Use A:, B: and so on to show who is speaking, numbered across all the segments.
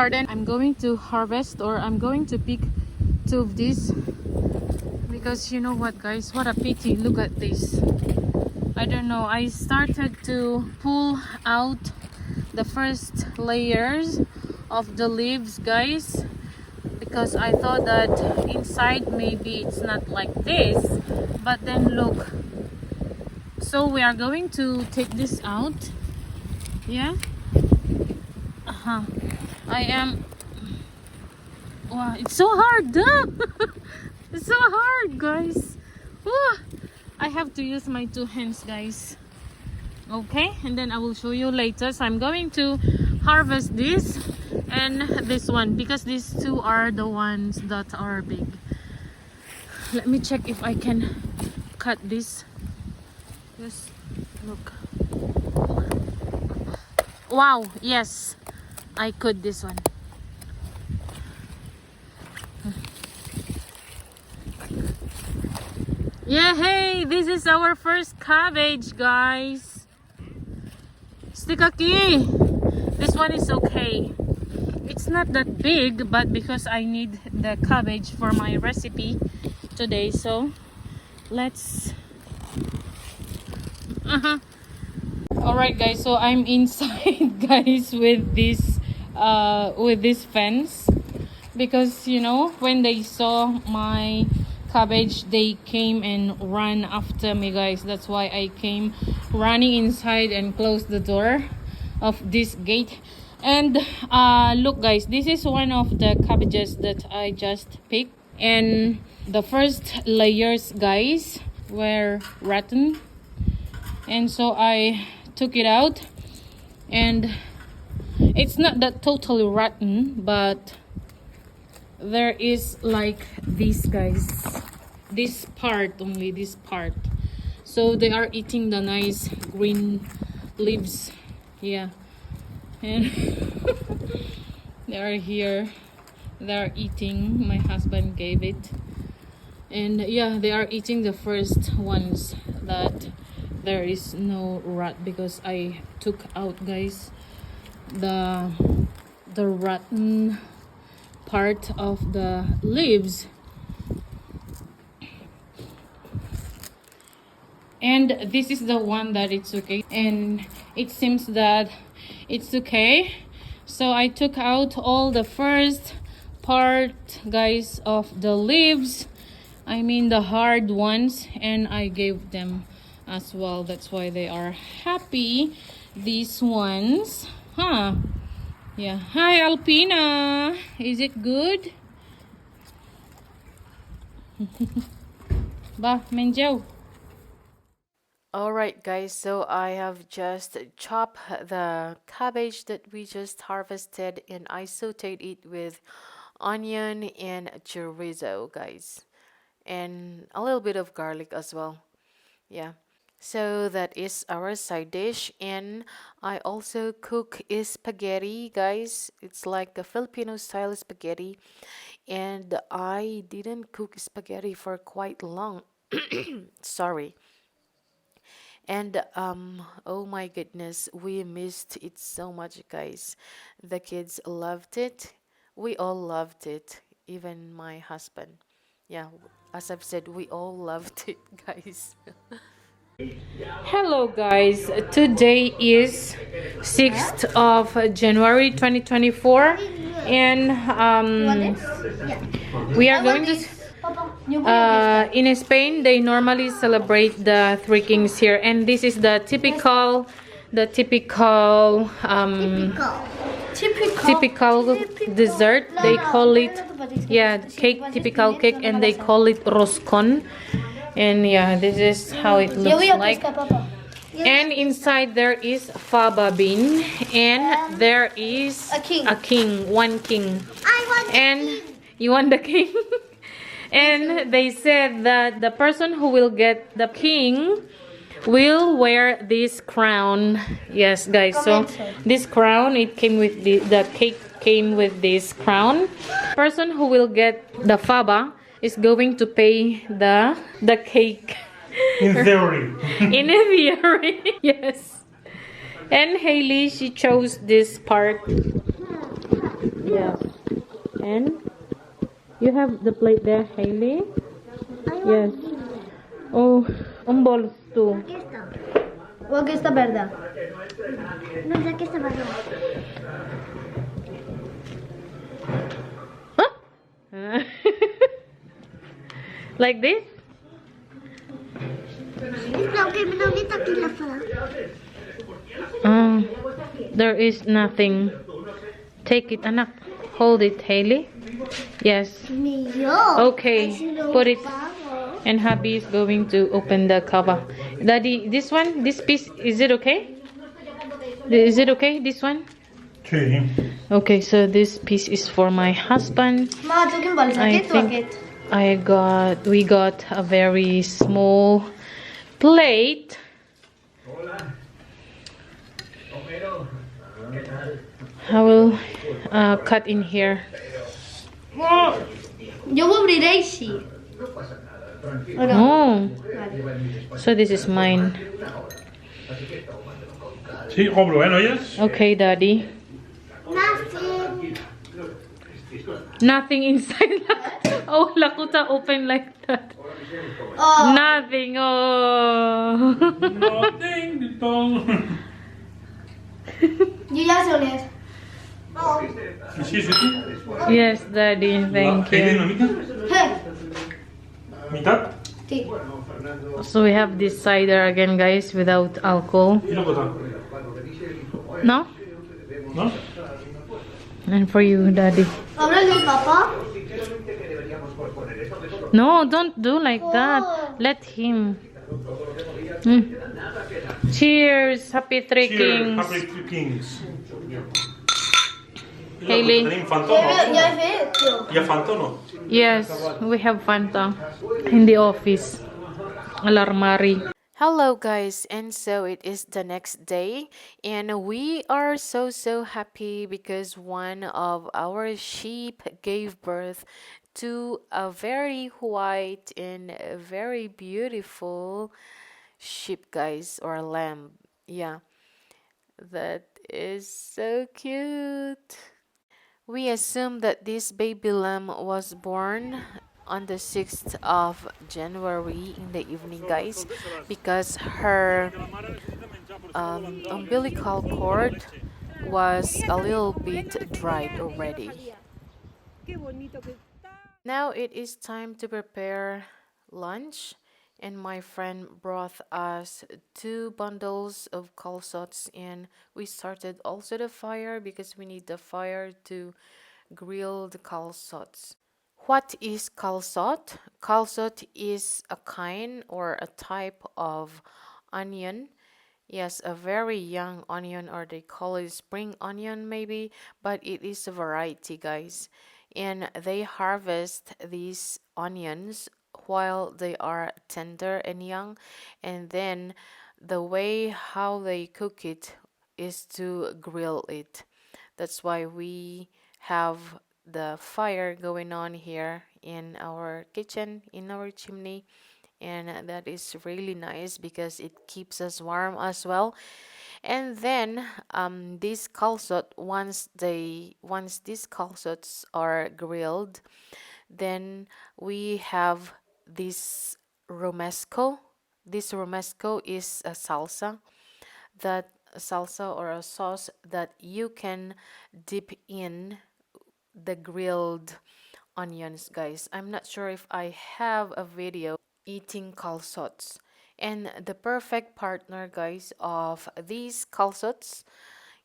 A: garden. I'm going to harvest, or I'm going to pick 2 of these, because you know what guys, what a pity. Look at this. I don't know, I started to pull out the first layers of the leaves guys, because I thought that inside maybe it's not like this, but then look. So we are going to take this out. Yeah. I am. Wow, it's so hard. It's so hard guys. I have to use my 2 hands guys. Okay, and then I will show you later. So I'm going to harvest this and this one, because these 2 are the ones that are big. Let me check if I can cut this. Just look. Wow, yes, I could this one. Yeah, hey, this is our first cabbage guys. Stikaki. This one is okay. It's not that big, but because I need the cabbage for my recipe today, so let's Alright guys, so I'm inside guys with this fence, because you know, when they saw my cabbage, they came and ran after me guys. That's why I came running inside and closed the door of this gate. And look guys, this is one of the cabbages that I just picked, and the first layers guys were rotten, and so I took it out, and it's not that totally rotten, but there is like this guys, this part, only this part. So they are eating the nice green leaves. Yeah, and they are here, they are eating. My husband gave it, and yeah, they are eating the first ones that there is no rot, because I took out guys the rotten part of the leaves. And this is the one that it's okay, and it seems that it's okay. So I took out all the first part guys of the leaves, I mean the hard ones, and I gave them as well. That's why they are happy, these ones. Yeah. Hi Alpina, is it good? Ba menjau. Alright guys, so I have just chopped the cabbage that we just harvested, and I sauteed it with onion and chorizo guys, and a little bit of garlic as well. Yeah, so that is our side dish. And I also cook spaghetti guys. It's like a Filipino style spaghetti, and I didn't cook spaghetti for quite long. Sorry. And oh my goodness, we missed it so much guys. The kids loved it, we all loved it, even my husband. Yeah, as I've said, we all loved it guys. Hello guys, today is 6th of January 2024, and we are going to in Spain they normally celebrate the Three Kings here, and this is the typical dessert. They call it, yeah, cake, typical cake, and they call it roscon. And yeah, this is how it looks like. And inside there is fava bean, and there is one king.
B: I want
A: and the king. You want the king? And they said that the person who will get the king will wear this crown. Yes guys, so this crown, it came with the cake came with this crown. Person who will get the fava is going to pay the cake.
C: In theory.
A: In theory, yes. And Hailey, she chose this part. Yes. And you have the plate there, Hailey? Yes. Oh, un bowl too.
B: Aquesta. O aquesta verda? No, és aquesta verda.
A: Huh? Like this?
B: Sisplau, que me doni aquí la farà.
A: There is nothing. Take it, anak. Hold it, Hailey. Yes.
B: Millor.
A: Okay, put it. And hubby is going to open the cover. Daddy, this one, this piece, is it okay? Is it okay, this one?
C: Sí.
A: Okay, so this piece is for my husband.
B: Mama, tu quin vols,
A: I
B: aquest o
A: think
B: aquest?
A: we got a very small plate. I will cut in here.
B: Jo ho obriré així. O no?
A: Oh,
B: Vale.
A: so this is mine.
C: Sí, obro, noies?
A: Okay, Daddy.
B: Nothing.
A: Nothing inside. Oh, Lakuta open like that.
B: Oh.
A: Nothing. Oh.
C: Nothing, dito.
B: Jo ja sé on és.
C: Sí, sí, sí.
A: Yes, Daddy. Thank
C: Hailey, una
A: you.
C: mica?
B: Hey.
C: Mitat?
B: Sí.
A: So we have this cider again, guys, without alcohol.
C: I la cosa?
A: No?
C: No?
A: And for you, Daddy.
B: Obre-li, papa.
A: No, don't do like that. Let him. Mm. Cheers. Happy Three
C: Cheers,
A: Kings.
C: Happy Three Kings.
A: Hailey.
C: Tenim Fanta o
B: Ja
C: no?
B: he fet, tio.
C: Hi ha Fanta o no?
A: Yes, we have Fanta in the office. Alarmari. Hello guys, and so it is the next day and we are so happy because one of our sheep gave birth to a very white and very beautiful sheep, guys, or lamb. Yeah, that is so cute. We assume that this baby lamb was born on the 6th of January in the evening, guys, because her umbilical cord was a little bit dried already. Now it is time to prepare lunch, and my friend brought us 2 bundles of calçots, and we started also the fire because we need the fire to grill the calçots. What is calçot? Calçot is a kind or a type of onion. Yes, a very young onion, or they call it spring onion maybe, but it is a variety, guys. And they harvest these onions while they are tender and young, and then the way how they cook it is to grill it. That's why we have the fire going on here in our kitchen, in our chimney, and that is really nice because it keeps us warm as well. And then these calçot, once these calçots are grilled, then we have this romesco. This romesco is a salsa, or a sauce that you can dip in the grilled onions, guys. I'm not sure if I have a video eating calçots. And the perfect partner, guys, of these calçots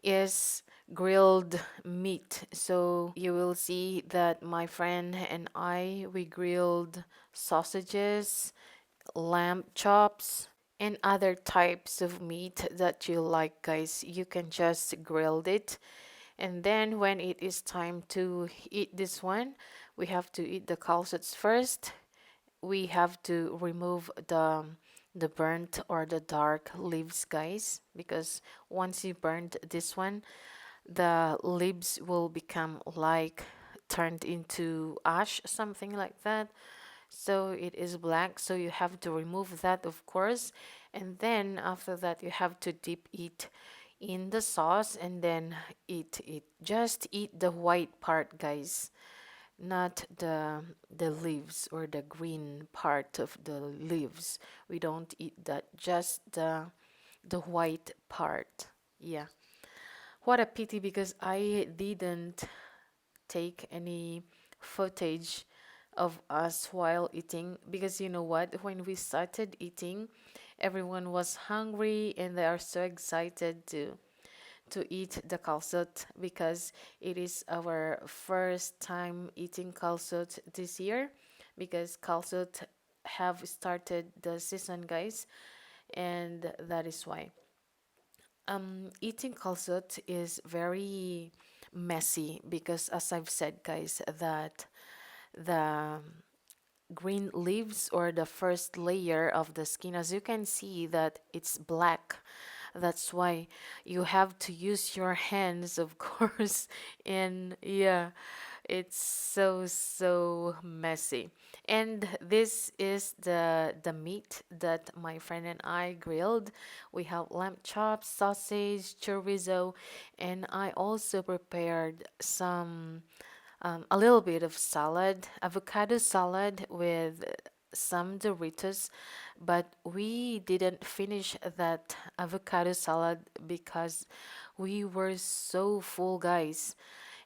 A: is grilled meat. So you will see that my friend and we grilled sausages, lamb chops, and other types of meat that you like, guys. You can just grill it. And then when it is time to eat this one, we have to eat the calçots first. We have to remove the burnt or the dark leaves, guys, because once you burnt this one, the leaves will become like turned into ash, something like that. So it is black, so you have to remove that, of course. And then after that, you have to dip it in the sauce and then eat it. Just eat the white part, guys, not the leaves or the green part of the leaves. We don't eat that, just the white part. Yeah. What a pity because I didn't take any footage of us while eating, because you know what, when we started eating, everyone was hungry and they are so excited to eat the calçot because it is our first time eating calçot this year, because calçot have started the season, guys, and that is why. Eating calçot is very messy because, as I've said, guys, that the green leaves or the first layer of the skin, as you can see, that it's black. That's why you have to use your hands, of course. And yeah, it's so messy. And this is the meat that my friend and I grilled. We have lamb chops, sausage, chorizo, and I also prepared some a little bit of salad, avocado salad with some Doritos, but we didn't finish that avocado salad because we were so full, guys.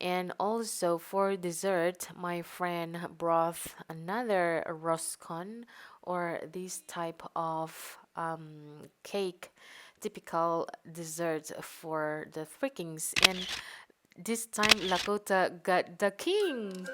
A: And also for dessert, my friend brought another roscon, or this type of cake, typical dessert for the Three Kings. And this time Lakota got the king.